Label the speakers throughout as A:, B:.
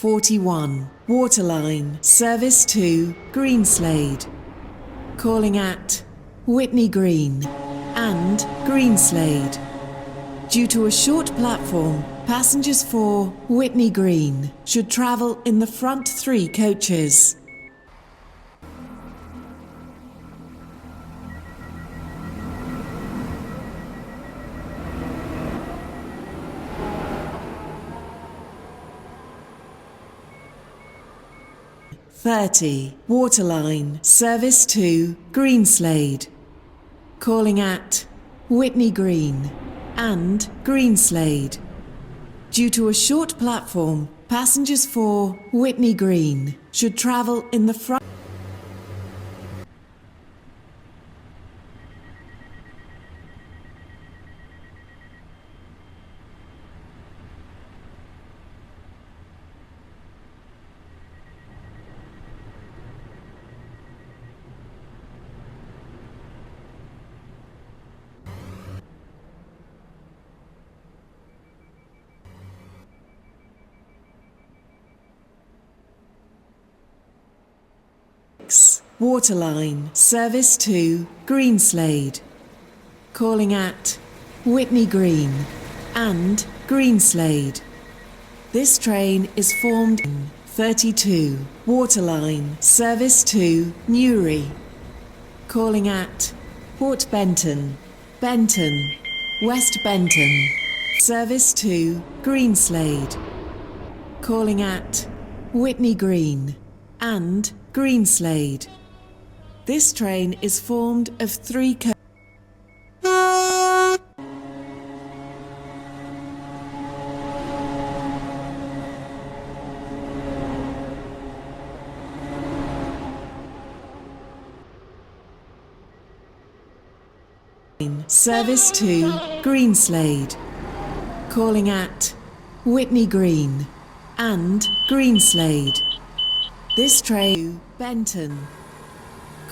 A: 41, Waterline, service to Greenslade. Calling at Whitney Green and Greenslade. Due to a short platform, passengers for Whitney Green should travel in the front 3 coaches. Waterline, service to Greenslade. Calling at Whitney Green and Greenslade. Due to a short platform, passengers for Whitney Green should travel in the front. Waterline, service to Greenslade. Calling at Whitney Green and Greenslade. This train is formed in 32, Waterline, service to Newry. Calling at Port Benton, Benton, West Benton, service to Greenslade. Calling at Whitney Green and Greenslade. This train is formed of 3 coaches. Service to Greenslade. Calling at Whitney Green and Greenslade. This train to Benton.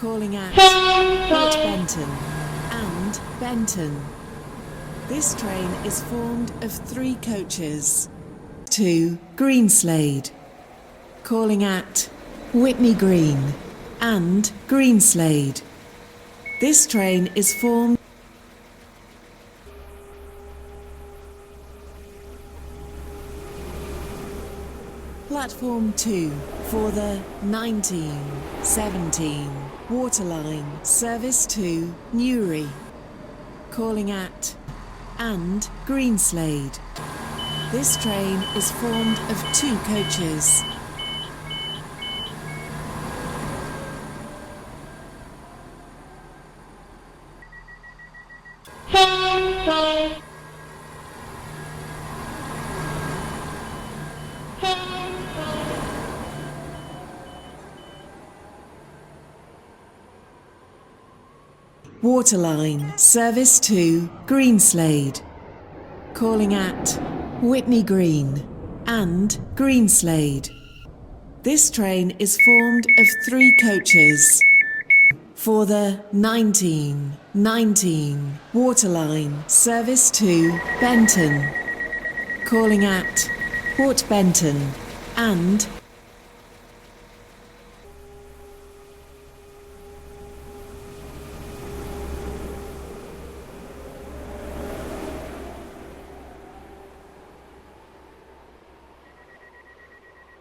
A: Calling at Port Benton and Benton. This train is formed of 3 coaches. To Greenslade. Calling at Whitney Green and Greenslade. This train is formed. Platform 2 for the 1917 Waterline, service to Newry. Calling at and Greenslade. This train is formed of 2 coaches. Waterline, service to Greenslade. Calling at Whitney Green and Greenslade. This train is formed of 3 coaches. For the 1919 Waterline, service to Benton. Calling at Port Benton and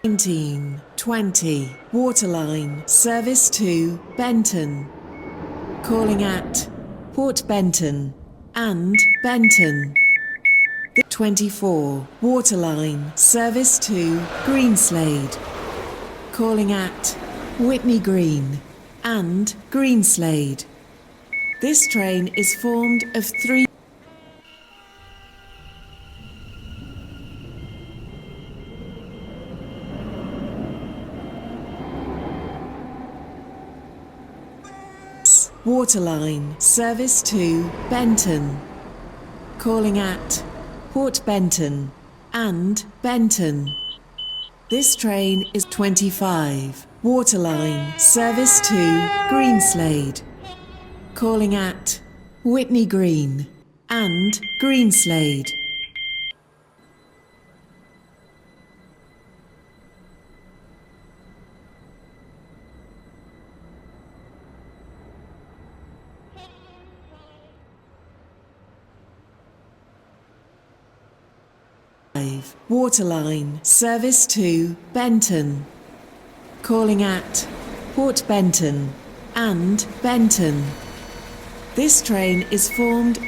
A: (1920) Waterline, service to Benton. Calling at Port Benton and Benton. 24 Waterline, service to Greenslade. Calling at Whitney Green and Greenslade. This train is formed of 3. Waterline, service to Benton. Calling at Port Benton and Benton. This train is 25. Waterline, service to Greenslade. Calling at Whitney Green and Greenslade. 5, Waterline, service to Benton. Calling at Port Benton and Benton. This train is formed